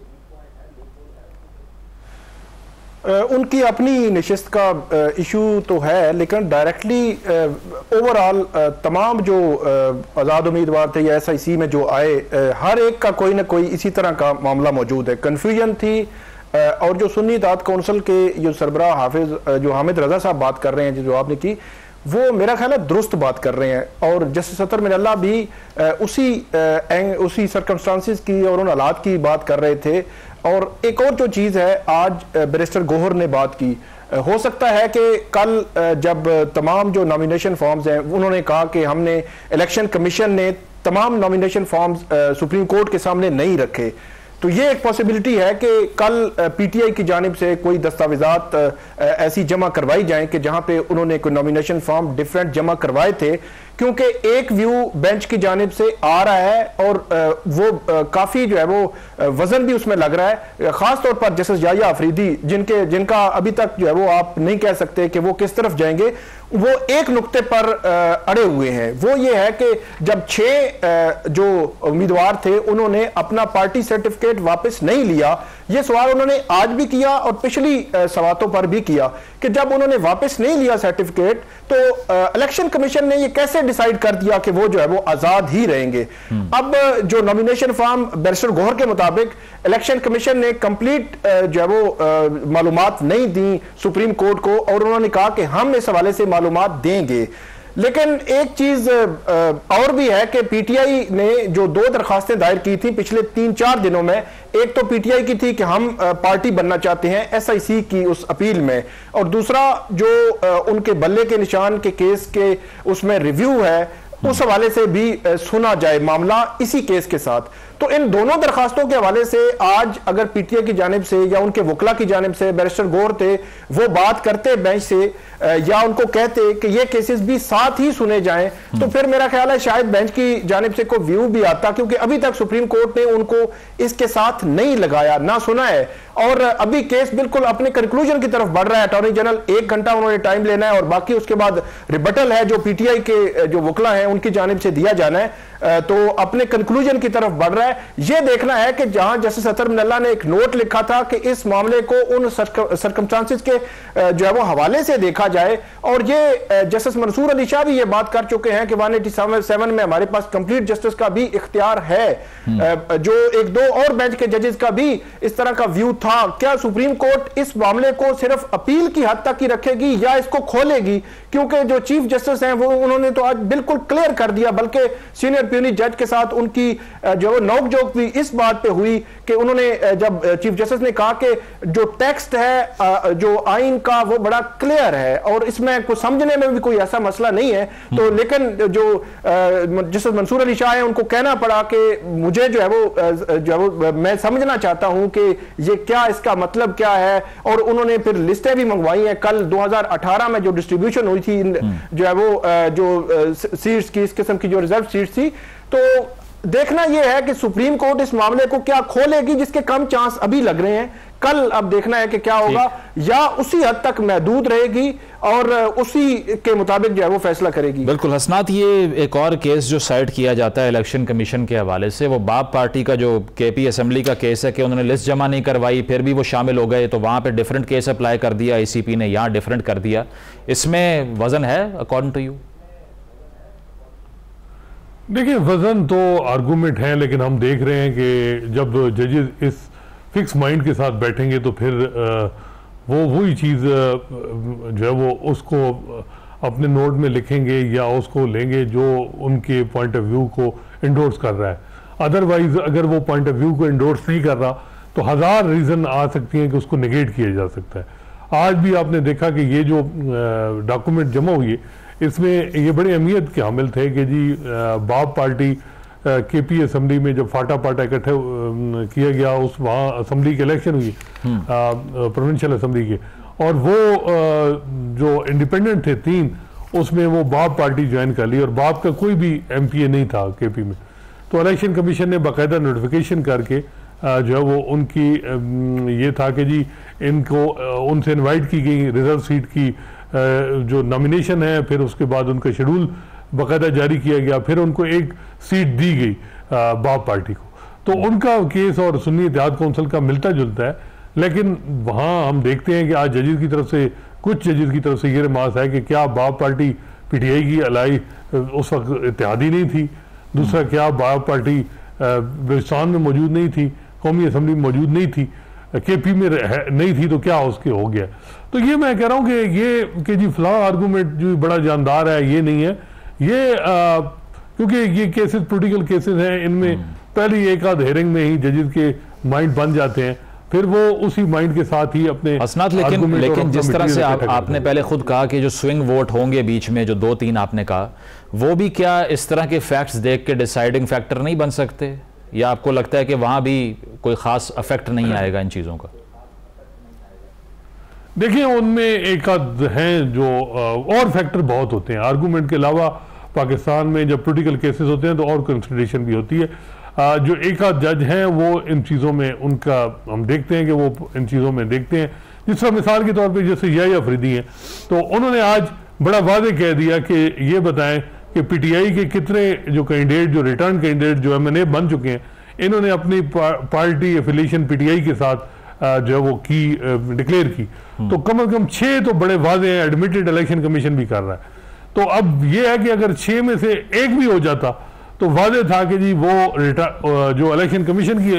उनकी अपनी नशिस्त का इशू तो है, लेकिन डायरेक्टली ओवरऑल तमाम जो आज़ाद उम्मीदवार थे या एसआईसी में जो आए, हर एक का कोई ना कोई इसी तरह का मामला मौजूद है। कन्फ्यूजन थी और जो सुन्नी इत्तेहाद कौंसिल के जो सरबराह हाफिज जो हामिद रजा साहब बात कर रहे हैं, जो आपने की, वो मेरा ख्याल है दुरुस्त बात कर रहे हैं। और जस्टिस अतर मिनल्ला भी उसी सर्कमस्टांसिस की और उन हालात की बात कर रहे थे। और एक और जो चीज़ है, आज बैरिस्टर गोहर ने बात की, हो सकता है कि कल जब तमाम जो नॉमिनेशन फॉर्म्स हैं, उन्होंने कहा कि हमने इलेक्शन कमीशन ने तमाम नॉमिनेशन फॉर्म्स सुप्रीम कोर्ट के सामने नहीं रखे, तो ये एक पॉसिबिलिटी है कि कल पीटीआई की जानिब से कोई दस्तावेजात ऐसी जमा करवाई जाएं कि जहां पे उन्होंने कोई नॉमिनेशन फॉर्म डिफरेंट जमा करवाए थे, क्योंकि एक व्यू बेंच की जानिब से आ रहा है और वो काफी जो है वो वजन भी उसमें लग रहा है, खास तौर पर जस्टिस याह्या अफरीदी जिनका अभी तक जो है वो आप नहीं कह सकते कि वो किस तरफ जाएंगे, वो एक नुक्ते पर अड़े हुए हैं। वो ये है कि जब 6 जो उम्मीदवार थे उन्होंने अपना पार्टी सर्टिफिकेट वापस नहीं लिया, ये सवाल उन्होंने आज भी किया और पिछली सवातों पर भी किया कि जब उन्होंने वापस नहीं लिया सर्टिफिकेट, तो इलेक्शन कमीशन ने ये कैसे डिसाइड कर दिया कि वो जो है वो आजाद ही रहेंगे। अब जो नॉमिनेशन फॉर्म बैरिस्टर गोहर के मुताबिक इलेक्शन कमीशन ने कंप्लीट जो है वो मालूमात नहीं दी सुप्रीम कोर्ट को, और उन्होंने कहा कि हम इस हवाले से मालूमात देंगे। लेकिन एक चीज और भी है कि पीटीआई ने जो 2 दरखास्तें दायर की थी पिछले 3-4 दिनों में, एक तो पीटीआई की थी कि हम पार्टी बनना चाहते हैं एसआईसी की उस अपील में, और दूसरा जो उनके बल्ले के निशान के केस के उसमें रिव्यू है, उस हवाले से भी सुना जाए मामला इसी केस के साथ। तो इन दोनों दरखास्तों के हवाले से आज अगर पीटीआई की जानिब से या उनके वकला की जानिब से बैरिस्टर गोहर थे, वो बात करते बेंच से या उनको कहते कि ये केसेस भी साथ ही सुने जाएं, तो फिर मेरा ख्याल है शायद बेंच की जानिब से कोई व्यू भी आता, क्योंकि अभी तक सुप्रीम कोर्ट ने उनको इसके साथ नहीं लगाया, ना सुना है, और अभी केस बिल्कुल अपने कंक्लूजन की तरफ बढ़ रहा है। अटॉर्नी जनरल 1 घंटा उन्होंने टाइम लेना है और बाकी उसके बाद रिबटल है जो पीटीआई के जो वकला हैं उनकी जानिब से दिया जाना है, तो अपने कंक्लूजन की तरफ बढ़ रहा है। यह देखना है कि जहां जस्टिस अतर मिनल्ला ने एक नोट लिखा था कि इस मामले को उन सर्कमस्टांसिस के जो है वो हवाले से देखा जाए, और ये जस्टिस मंसूर अली शाह भी ये बात कर चुके हैं कि 187 में हमारे पास कंप्लीट जस्टिस का भी इख्तियार है, जो 1-2 और बेंच के जजेस का भी इस तरह का व्यू था। क्या सुप्रीम कोर्ट इस मामले को सिर्फ अपील की हद तक ही रखेगी या इसको खोलेगी, क्योंकि जो चीफ जस्टिस हैं वो उन्होंने तो आज बिल्कुल क्लियर कर दिया, बल्कि सीनियर प्यूनी जज के साथ उनकी जो नोक-झोंक भी इस बात पे हुई कि उन्होंने जब चीफ जस्टिस ने कहा कि जो टेक्स्ट है जो आइन का वो बड़ा क्लियर है और इसमें कुछ समझने में भी कोई ऐसा मसला नहीं है, तो लेकिन जो जस्टिस मंसूर अली शाह है उनको कहना पड़ा कि मुझे जो है वो मैं समझना चाहता हूं कि ये क्या, इसका मतलब क्या है, और उन्होंने फिर लिस्टें भी मंगवाई हैं। कल 2018 में जो डिस्ट्रीब्यूशन हुई थी जो है वो जो सीट्स की, इस किस्म की जो रिजर्व सीट्स थी, तो देखना यह है कि सुप्रीम कोर्ट इस मामले को क्या खोलेगी, जिसके कम चांस अभी लग रहे हैं। कल अब देखना है कि क्या होगा, या उसी हद तक महदूद रहेगी और उसी के मुताबिक जो है वो फैसला करेगी। बिल्कुल हसनात, ये एक और केस जो साइड किया जाता है इलेक्शन कमीशन के हवाले से, वो बाप पार्टी का जो केपी असेंबली का केस है कि उन्होंने लिस्ट जमा नहीं करवाई, फिर भी वो शामिल हो गए, तो वहां पे डिफरेंट केस अप्लाई कर दिया आईसीपी ने, यहाँ डिफरेंट कर दिया। इसमें वजन है अकॉर्डिंग टू यू? देखिए, वजन तो आर्गूमेंट है, लेकिन हम देख रहे हैं कि जब जजेस इस फिक्स माइंड के साथ बैठेंगे तो फिर वो वही चीज़ जो है वो उसको अपने नोट में लिखेंगे या उसको लेंगे जो उनके पॉइंट ऑफ व्यू को इंडोर्स कर रहा है। अदरवाइज अगर वो पॉइंट ऑफ व्यू को इंडोर्स नहीं कर रहा तो 1000 रीज़न आ सकती हैं कि उसको नेगेट किया जा सकता है। आज भी आपने देखा कि ये जो डॉक्यूमेंट जमा हुई है, इसमें ये बड़ी अहमियत के हामिल थे कि जी बाप पार्टी केपी असेंबली में जब फाटा पाटा इकट्ठे किया गया, उस वहाँ असेंबली के इलेक्शन हुई प्रोविंशियल असेंबली के, और वो जो इंडिपेंडेंट थे 3, उसमें वो बाप पार्टी ज्वाइन कर ली और बाप का कोई भी एमपीए नहीं था केपी में। तो इलेक्शन कमीशन ने बाकायदा नोटिफिकेशन करके जो है वो उनकी ये था कि जी इनको उनसे इन्वाइट की गई रिजर्व सीट की जो नॉमिनेशन है, फिर उसके बाद उनका शेड्यूल बाकायदा जारी किया गया, फिर उनको एक सीट दी गई बाप पार्टी को। तो उनका केस और सुन्नी इत्तेहाद कौंसिल का मिलता जुलता है, लेकिन वहाँ हम देखते हैं कि आज जजेस की तरफ से, कुछ जजेस की तरफ से ये रिमार्क है कि क्या बाप पार्टी पीटीआई की अलाई उस वक्त इत्तेहादी नहीं थी, दूसरा क्या बाप पार्टी बलूचिस्तान में मौजूद नहीं थी, कौमी असम्बली में मौजूद नहीं थी, केपी में नहीं थी तो क्या उसके हो गया। तो ये मैं कह रहा हूँ कि ये कि जी फलां आर्गूमेंट जो बड़ा जानदार है, ये नहीं है। ये क्योंकि ये केसेस पोलिटिकल केसेस हैं, इनमें पहली एक आध हेयरिंग में ही जजेस के माइंड बन जाते हैं, फिर वो उसी माइंड के साथ ही अपने असनात। लेकिन जिस तरह से आपने पहले खुद कहा कि जो स्विंग वोट होंगे बीच में, जो 2-3 आपने कहा, वो भी क्या इस तरह के फैक्ट्स देख के डिसाइडिंग फैक्टर नहीं बन सकते, या आपको लगता है कि वहां भी कोई खास अफेक्ट नहीं आएगा इन चीजों का? देखिए, उनमें एक आध हैं जो और फैक्टर बहुत होते हैं आर्गूमेंट के अलावा। पाकिस्तान में जब पॉलिटिकल केसेस होते हैं तो और कंसिडरेशन भी होती है। जो एक आध जज हैं वो इन चीज़ों में उनका हम देखते हैं कि वो इन चीज़ों में देखते हैं। जिस तरह मिसाल के तौर पे जैसे याह्या अफरीदी हैं, तो उन्होंने आज बड़ा वादे कह दिया कि ये बताएं कि पीटीआई के कितने जो कैंडिडेट, जो रिटर्न कैंडिडेट जो एमएनए बन चुके हैं, इन्होंने अपनी पार्टी एफिलिएशन पीटीआई के साथ जो है वो की डिक्लेयर की। तो कम से कम 6 तो बड़े वादे हैं, एडमिटेड इलेक्शन कमीशन भी कर रहा है। तो अब ये है कि अगर 6 में से एक भी हो जाता तो वादे था कि जी वो जो इलेक्शन कमीशन की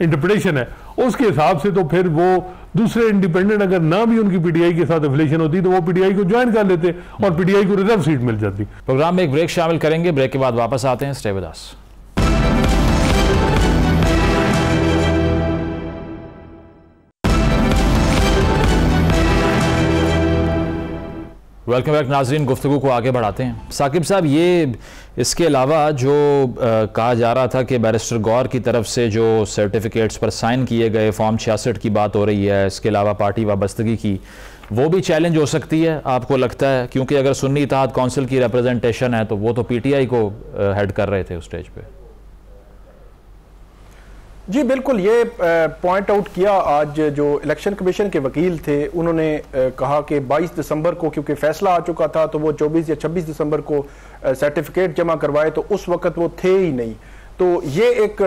इंटरप्रिटेशन है उसके हिसाब से, तो फिर वो दूसरे इंडिपेंडेंट अगर ना भी उनकी पीटीआई के साथ एफिलिएशन होती तो वो पीटीआई को ज्वाइन कर लेते और पीटीआई को रिजर्व सीट मिल जाती। प्रोग्राम में एक ब्रेक शामिल करेंगे, ब्रेक के बाद वापस आते हैं। Stay with us. Welcome back नाज़रीन, गुफ्तगू को आगे बढ़ाते हैं। साकिब साहब, ये इसके अलावा जो कहा जा रहा था कि बैरिस्टर गौर की तरफ से जो सर्टिफिकेट्स पर साइन किए गए, फॉर्म 66 की बात हो रही है, इसके अलावा पार्टी वाबस्तगी की, वो भी चैलेंज हो सकती है आपको लगता है? क्योंकि अगर सुन्नी इत्तेहाद कौंसिल की रिप्रेजेंटेशन है तो वो तो पीटीआई को हेड कर रहे थे उस स्टेज पे। जी बिल्कुल, ये पॉइंट आउट किया आज जो इलेक्शन कमीशन के वकील थे, उन्होंने कहा कि 22 दिसंबर को क्योंकि फैसला आ चुका था तो वो 24 या 26 दिसंबर को सर्टिफिकेट जमा करवाए, तो उस वक्त वो थे ही नहीं। तो ये एक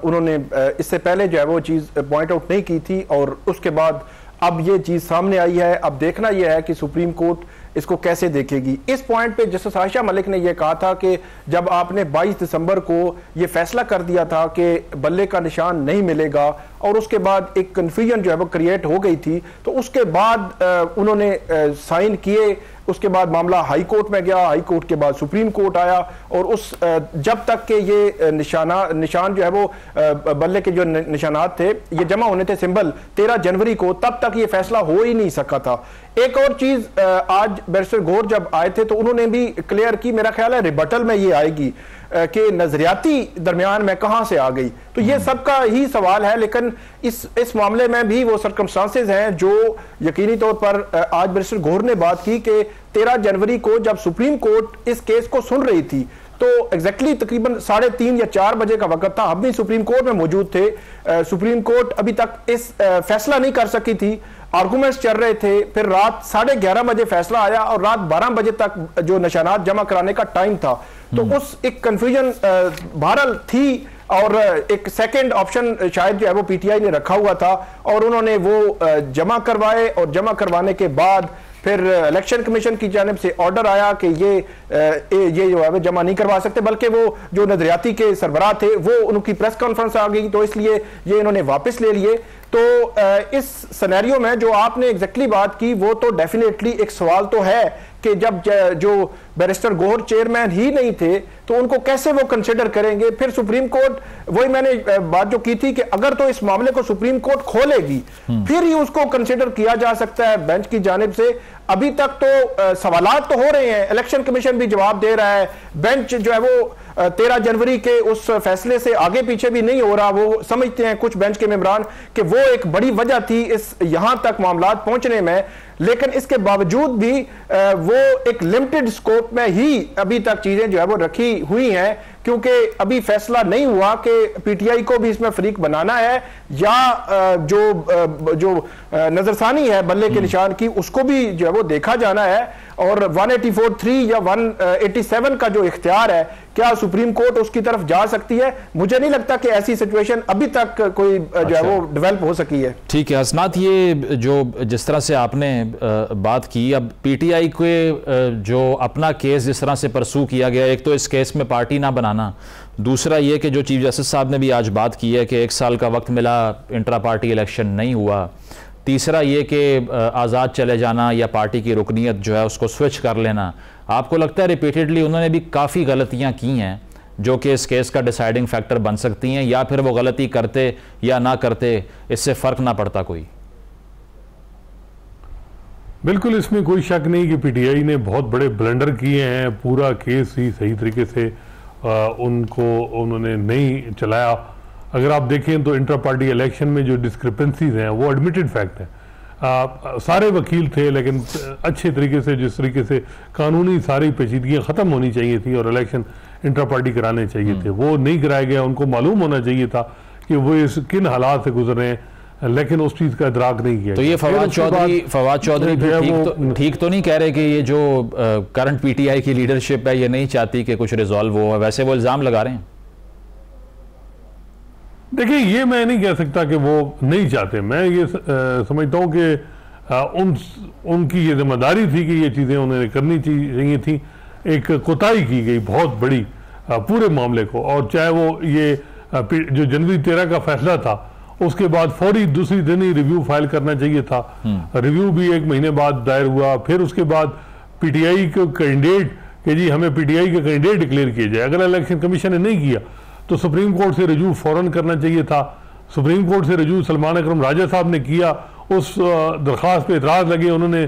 उन्होंने इससे पहले जो है वो चीज़ पॉइंट आउट नहीं की थी, और उसके बाद अब ये चीज़ सामने आई है। अब देखना यह है कि सुप्रीम कोर्ट इसको कैसे देखेगी। इस पॉइंट पे जस्टिस आयशा मलिक ने यह कहा था कि जब आपने 22 दिसंबर को यह फैसला कर दिया था कि बल्ले का निशान नहीं मिलेगा, और उसके बाद एक कन्फ्यूजन जो है वो क्रिएट हो गई थी, तो उसके बाद उन्होंने साइन किए। उसके बाद मामला हाई कोर्ट में गया, हाई कोर्ट के बाद सुप्रीम कोर्ट आया, और उस जब तक के ये निशान जो है वो बल्ले के जो निशानात थे ये जमा होने थे सिंबल 13 जनवरी को, तब तक ये फैसला हो ही नहीं सका था। एक और चीज आज बैरिस्टर गौर जब आए थे तो उन्होंने भी क्लियर की, मेरा ख्याल है रिबटल में ये आएगी कि नजरियाती दरमियान में कहां से आ गई। तो ये सबका ही सवाल है, लेकिन इस मामले में भी वो सर्कमस्टांसेस हैं जो यकीनी तौर पर आज बैरिस्टर गौर ने बात की कि 13 जनवरी को जब सुप्रीम कोर्ट इस केस को सुन रही थी तो एग्जैक्टली तकरीबन 3:30 या 4 बजे का वक्त था। हम भी सुप्रीम कोर्ट में मौजूद थे। सुप्रीम कोर्ट अभी तक इस फैसला नहीं कर सकी थी, आर्गूमेंट्स चल रहे थे। फिर रात 11:30 बजे फैसला आया और रात 12 बजे तक जो निशानात जमा कराने का टाइम था। तो उस एक कंफ्यूजन बहरहाल थी, और एक सेकंड ऑप्शन शायद जो है वो पीटीआई ने रखा हुआ था, और उन्होंने वो जमा करवाए, और जमा करवाने के बाद फिर इलेक्शन कमीशन की जानिब से ऑर्डर आया कि ये जो है जमा नहीं करवा सकते, बल्कि वो जो नजरियाती के सरबराह थे वो उनकी प्रेस कॉन्फ्रेंस आ गई, तो इसलिए ये इन्होंने वापस ले लिए। तो इस सिनेरियो में जो आपने एग्जैक्टली बात की, वो तो डेफिनेटली एक सवाल तो है कि जब जो बैरिस्टर गौहर चेयरमैन ही नहीं थे तो उनको कैसे वो कंसिडर करेंगे। फिर सुप्रीम कोर्ट, वही मैंने बात जो की थी कि अगर तो इस मामले को सुप्रीम कोर्ट खोलेगी फिर ही उसको कंसिडर किया जा सकता है बेंच की जानिब से। अभी तक तो सवालात तो हो रहे हैं, इलेक्शन कमीशन भी जवाब दे रहा है, बेंच जो है वो 13 जनवरी के उस फैसले से आगे पीछे भी नहीं हो रहा। वो समझते हैं कुछ बेंच के मेंबरान कि वो एक बड़ी वजह थी इस यहां तक मामलात पहुंचने में, लेकिन इसके बावजूद भी वो एक लिमिटेड स्कोप में ही अभी तक चीजें जो है वो रखी हुई हैं, क्योंकि अभी फैसला नहीं हुआ कि पीटीआई को भी इसमें फरीक बनाना है या जो नजरसानी है बल्ले के निशान की उसको भी जो है वो देखा जाना है। और 184(3) या 187 का जो इख्तियार है, क्या सुप्रीम कोर्ट उसकी तरफ जा सकती है? मुझे नहीं लगता कि ऐसी सिचुएशन अभी तक कोई जो है वो डेवलप हो सकी है। ठीक है हसनात, ये जो जिस तरह से आपने बात की, अब पीटीआई के जो अपना केस जिस तरह से परसू किया गया, एक तो इस केस में पार्टी ना बनाने आना, दूसरा ये कि जो चीफ जस्टिस साहब ने भी आज बात की है कि 1 साल का वक्त मिला, इंट्रा पार्टी इलेक्शन नहीं हुआ, तीसरा ये कि आज़ाद चले जाना या पार्टी की रुकनीत जो है उसको स्विच कर लेना, आपको लगता है रिपीटेडली उन्होंने भी काफ़ी गलतियाँ की हैं जो कि इस केस का डिसाइडिंग फैक्टर बन सकती हैं, या फिर वो गलती करते या ना करते इससे फ़र्क ना पड़ता कोई? बिल्कुल इसमें कोई शक नहीं कि पीटीआई ने बहुत बड़े ब्लंडर किए हैं, पूरा केस ही सही तरीके से उन्होंने नहीं चलाया। अगर आप देखें तो इंटर पार्टी इलेक्शन में जो डिस्क्रिपेंसीज हैं वो एडमिटेड फैक्ट है। सारे वकील थे, लेकिन अच्छे तरीके से जिस तरीके से कानूनी सारी पेचीदगियाँ ख़त्म होनी चाहिए थी और इलेक्शन इंटर पार्टी कराने चाहिए थे, वो नहीं कराया गया। उनको मालूम होना चाहिए था कि वो इस किन हालात से गुजर रहे हैं, लेकिन उस चीज़ का इदराक नहीं किया। तो ये फवाद चौधरी ठीक तो नहीं कह रहे कि ये जो करंट पीटीआई की लीडरशिप है ये नहीं चाहती कि कुछ रिजॉल्व हो, वैसे वो इल्ज़ाम लगा रहे हैं? देखिए, ये मैं नहीं कह सकता कि वो नहीं चाहते। मैं ये समझता हूँ कि उनकी ये जिम्मेदारी थी कि ये चीज़ें उन्हें करनी चाहिए थी। एक कोताही की गई बहुत बड़ी पूरे मामले को, और चाहे वो ये जो जनवरी 13 का फैसला था उसके बाद फौरी दूसरी दिन ही रिव्यू फाइल करना चाहिए था। रिव्यू भी 1 महीने बाद दायर हुआ। फिर उसके बाद पीटीआई को कैंडिडेट कि जी हमें पीटीआई का कैंडिडेट डिक्लेयर किया जाए। अगर इलेक्शन कमीशन ने नहीं किया तो सुप्रीम कोर्ट से रजू फौरन करना चाहिए था। सुप्रीम कोर्ट से रजू सलमान अकरम राजा साहब ने किया, उस दरख्वास्त पे एतराज़ लगे, उन्होंने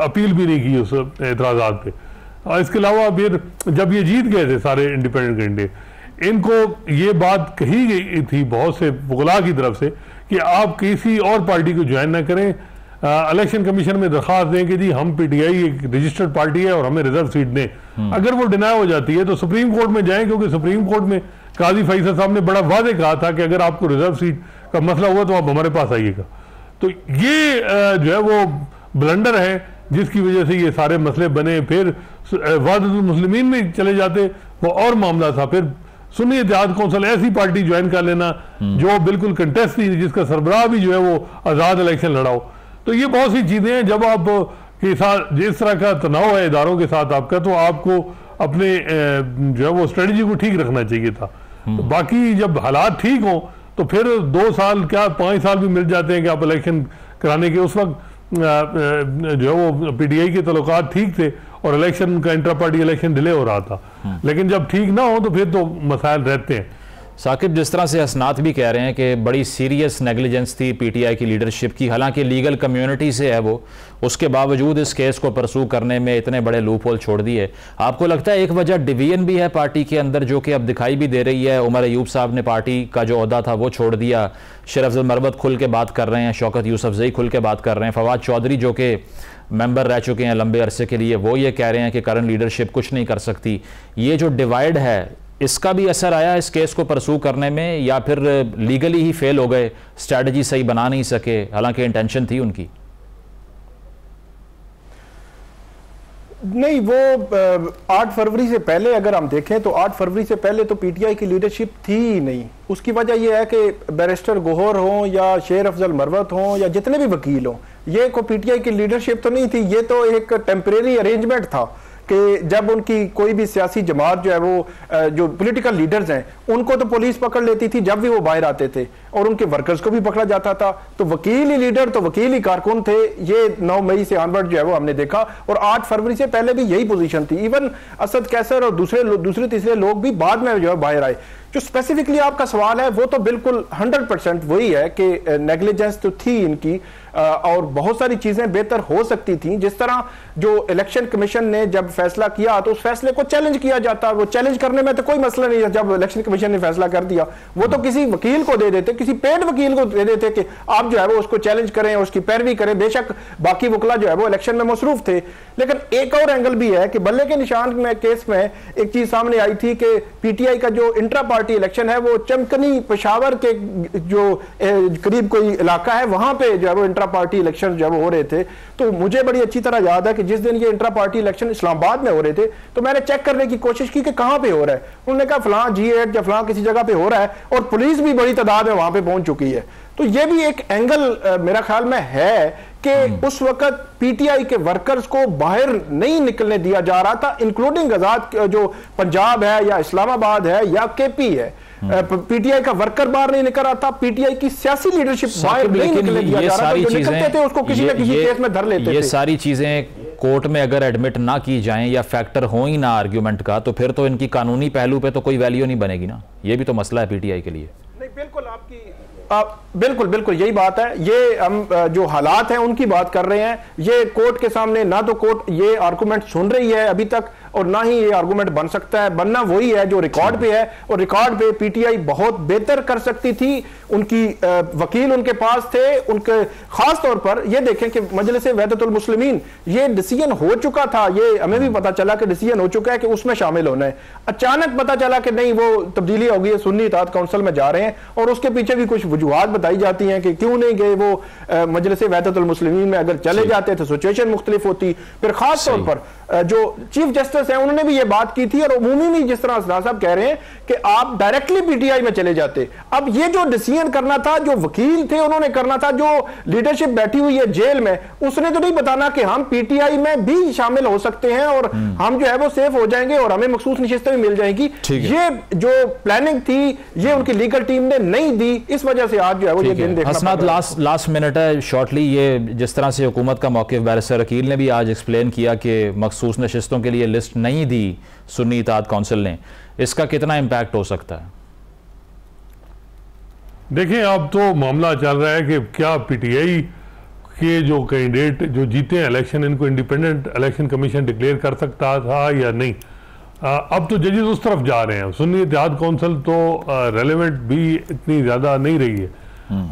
अपील भी नहीं की उस एतराज़ात पे। और इसके अलावा फिर जब ये जीत गए थे सारे इंडिपेंडेंट कैंडिडेट, इनको ये बात कही गई थी बहुत से वकला की तरफ से कि आप किसी और पार्टी को ज्वाइन ना करें, इलेक्शन कमीशन में दरख्वास्त दें कि जी हम पीटीआई एक रजिस्टर्ड पार्टी है और हमें रिजर्व सीट दें। अगर वो डिनाई हो जाती है तो सुप्रीम कोर्ट में जाएं, क्योंकि सुप्रीम कोर्ट में काजी फैसल साहब ने बड़ा वादे कहा था कि अगर आपको रिजर्व सीट का मसला हुआ तो आप हमारे पास आइएगा। तो ये जो है वो ब्लंडर है जिसकी वजह से ये सारे मसले बने। फिर वादतुल मुस्लिमीन में चले जाते, वो और मामला था। फिर सुन्नी इत्तेहाद कौंसिल ऐसी पार्टी ज्वाइन कर लेना जो बिल्कुल कंटेस्ट थी, जिसका सरबराह भी जो है वो आज़ाद इलेक्शन लड़ाओ। तो ये बहुत सी चीज़ें हैं। जब आप के साथ जिस तरह का तनाव है इदारों के साथ आपका, तो आपको अपने जो है वो स्ट्रेटजी को ठीक रखना चाहिए था। तो बाकी जब हालात ठीक हों तो फिर 2 साल क्या 5 साल भी मिल जाते हैं कि आप इलेक्शन कराने के। उस वक्त जो है वो पीटीआई के तल्लुकात ठीक थे और इलेक्शन का इंटर पार्टी इलेक्शन डिले हो रहा था, लेकिन जब ठीक ना हो तो फिर तो मसाइल रहते हैं। साकिब, जिस तरह से हसनात भी कह रहे हैं कि बड़ी सीरियस नेग्लिजेंस थी पीटीआई की लीडरशिप की, हालांकि लीगल कम्युनिटी से है वो, उसके बावजूद इस केस को परसू करने में इतने बड़े लूप होल छोड़ दिए। आपको लगता है एक वजह डिवीजन भी है पार्टी के अंदर जो कि अब दिखाई भी दे रही है? उमर अयूब साहब ने पार्टी का जो ओहदा था वो छोड़ दिया, शेर अफजल मरवत खुल के बात कर रहे हैं, शौकत यूसुफजई खुल के बात कर रहे हैं, फवाद चौधरी जो कि मेंबर रह चुके हैं लंबे अरसे के लिए वो ये कह रहे हैं कि करंट लीडरशिप कुछ नहीं कर सकती। ये जो डिवाइड है इसका भी असर आया इस केस को परसू करने में, या फिर लीगली ही फेल हो गए, स्ट्रैटेजी सही बना नहीं सके, हालांकि इंटेंशन थी उनकी? नहीं, वो 8 फरवरी से पहले अगर हम देखें तो 8 फरवरी से पहले तो पीटीआई की लीडरशिप थी ही नहीं। उसकी वजह यह है कि बैरिस्टर गोहर हों या शेर अफजल मरवत हों या जितने भी वकील हों, ये को पीटीआई की लीडरशिप तो नहीं थी। ये तो एक टेम्परेरी अरेंजमेंट था कि जब उनकी कोई भी सियासी जमात जो है वो जो पॉलिटिकल लीडर्स हैं उनको तो पुलिस पकड़ लेती थी जब भी वो बाहर आते थे, और उनके वर्कर्स को भी पकड़ा जाता था। तो वकील ही लीडर, तो वकील ही कारकुन थे। ये 9 मई से ऑनवर्ड जो है वो हमने देखा, और 8 फरवरी से पहले भी यही पोजीशन थी। इवन असद कैसर और दूसरे तीसरे लोग भी बाद में जो है बाहर आए। जो स्पेसिफिकली आपका सवाल है वो तो बिल्कुल 100% वही है कि नेग्लिजेंस तो थी इनकी, और बहुत सारी चीजें बेहतर हो सकती थी। जिस तरह जो इलेक्शन कमीशन ने जब फैसला किया तो उस फैसले को चैलेंज किया जाता, वो चैलेंज करने में तो कोई मसला नहीं है। जब इलेक्शन कमीशन ने फैसला कर दिया वो तो किसी वकील को दे देते, किसी पेड वकील को दे देते कि आप जो है वो उसको चैलेंज करें, उसकी पैरवी करें। बेशक बाकी वकला जो है वो इलेक्शन में मसरूफ थे, लेकिन एक और एंगल भी है कि बल्ले के निशान में केस में एक चीज सामने आई थी कि पीटीआई का जो इंट्रा पार्टी इलेक्शन है वो चमकनी पेशावर के जो करीब कोई इलाका है वहां पे जो है वो इंट्रा पार्टी इलेक्शन जो है वो हो रहे थे। तो मुझे बड़ी अच्छी तरह याद है कि जिस दिन ये इंट्रा पार्टी इलेक्शन इस्लामाबाद में हो रहे थे तो मैंने चेक करने की कोशिश की कि कहां पे हो रहा है। उन्होंने कहा फलां G8 या फलां किसी जगह पे हो रहा है, और पुलिस भी बड़ी तादाद में वहां पे पहुंच चुकी है। तो ये भी एक एंगल मेरा ख्याल में है कि उस वक्त पीटीआई के वर्कर्स को बाहर नहीं निकलने दिया जा रहा था, इंक्लूडिंग आजाद जो पंजाब है या इस्लामाबाद है या केपी है। पीटीआई का वर्कर बाहर नहीं निकल रहा था, पीटीआई की सियासी लीडरशिप बाहर नहीं निकलने दिया जा रहा था। जो निकलते थे उसको किसी न किसी केस में धर लेते थे। ये सारी चीजें कोर्ट में अगर एडमिट ना की जाएं या फैक्टर हो ही ना आर्ग्यूमेंट का, तो फिर तो इनकी कानूनी पहलू पे तो कोई वैल्यू नहीं बनेगी ना। ये भी तो मसला है पीटीआई के लिए। नहीं, बिल्कुल बिल्कुल बिल्कुल यही बात है। ये हम जो हालात हैं उनकी बात कर रहे हैं। ये कोर्ट के सामने ना तो कोर्ट ये आर्गूमेंट सुन रही है अभी तक, और ना ही ये आर्गूमेंट बन सकता है। बनना वही है जो रिकॉर्ड पे है, और रिकॉर्ड पे पीटीआई बहुत बेहतर कर सकती थी। उनकी वकील उनके पास थे। उनके खास तौर पर ये देखें कि मजलिस वहदतुल मुस्लिमीन ये डिसीजन हो चुका था, ये हमें भी पता चला कि डिसीजन हो चुका है कि उसमें शामिल होना है। अचानक पता चला कि नहीं, वो तब्दीली हो गई है, सुन्नी इत्तेहाद काउंसिल में जा रहे हैं, और उसके पीछे भी कुछ वजूहात बताई जाती हैं कि क्यों नहीं गए वो मजलिस वहदतुल मुस्लिमीन में। अगर चले जाते तो सिचुएशन मुख्तलिफ होती। फिर खास तौर पर जो चीफ जस्टिस हैं उन्होंने भी ये बात की थी, और उमूमी भी जिस तरह असरार साहब कह रहे हैं कि आप डायरेक्टली पीटीआई में चले जाते। अब ये जो डिसीजन करना था, जो वकील थे उन्होंने करना था, जो लीडरशिप बैठी हुई है जेल में, उसने तो नहीं बताना कि हम पीटीआई में भी शामिल हो सकते हैं और हम जो है वो सेफ हो जाएंगे और हमें मखसूस नशिस्तें भी मिल जाएंगी। ये जो प्लानिंग थी ये उनकी लीगल टीम ने नहीं दी, इस वजह से आज जो है वो ये दिन देखना हसनात लास्ट मिनट है शॉर्टली। ये जिस तरह से हुकूमत का मौक़िफ़ बैरिस्टर अकील ने भी आज एक्सप्लेन किया कि मखसूस नशिस्तों के लिए लिस्ट नहीं दी सुन्नी इत्तेहाद काउंसिल ने, इसका कितना इम्पैक्ट हो सकता है? देखिए, अब तो मामला चल रहा है कि क्या पीटीआई के जो कैंडिडेट जो जीते हैं इलेक्शन, इनको इंडिपेंडेंट इलेक्शन कमीशन डिक्लेयर कर सकता था या नहीं। अब तो जजेस उस तरफ जा रहे हैं। सुन्नी इत्तेहाद काउंसिल तो रेलेवेंट भी इतनी ज़्यादा नहीं रही है।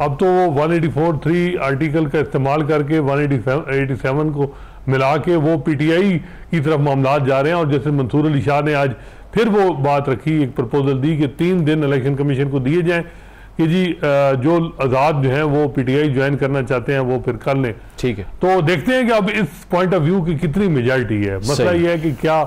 अब तो वो 184(3) आर्टिकल का इस्तेमाल करके 187 को मिला के वो पीटीआई की तरफ मामला जा रहे हैं। और जैसे मंसूर अली शाह ने आज फिर वो बात रखी, एक प्रपोजल दी कि 3 दिन इलेक्शन कमीशन को दिए जाएं कि जी जो आज़ाद जो हैं वो पीटीआई ज्वाइन करना चाहते हैं वो फिर कर लें। ठीक है, तो देखते हैं कि अब इस पॉइंट ऑफ व्यू की कितनी मेजॉरिटी है। मसला ये है कि क्या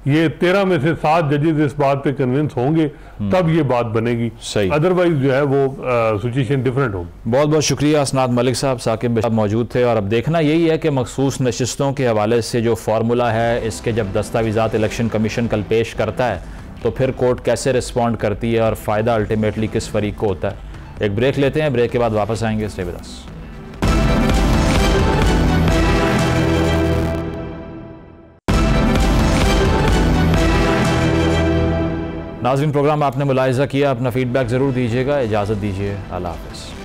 ये 13 में से 7 जजेस इस बात पे कन्विंस होंगे, तब ये बात बनेगी। अदरवाइज जो है वो सिचुएशन डिफरेंट होगी। बहुत बहुत शुक्रिया हसनात मलिक साहब, साकिब साहब मौजूद थे। और अब देखना यही है कि मखसूस नशिस्तों के हवाले से जो फार्मूला है, इसके जब दस्तावेज़ात इलेक्शन कमीशन कल पेश करता है तो फिर कोर्ट कैसे रिस्पॉन्ड करती है और फ़ायदा अल्टीमेटली किस फरीक को होता है। एक ब्रेक लेते हैं, ब्रेक के बाद वापस आएंगे। Stay with us. नाज़रीन, प्रोग्राम आपने मुलाहिज़ा किया, अपना फीडबैक ज़रूर दीजिएगा। इजाज़त दीजिए, अल्लाह हाफ़िज़।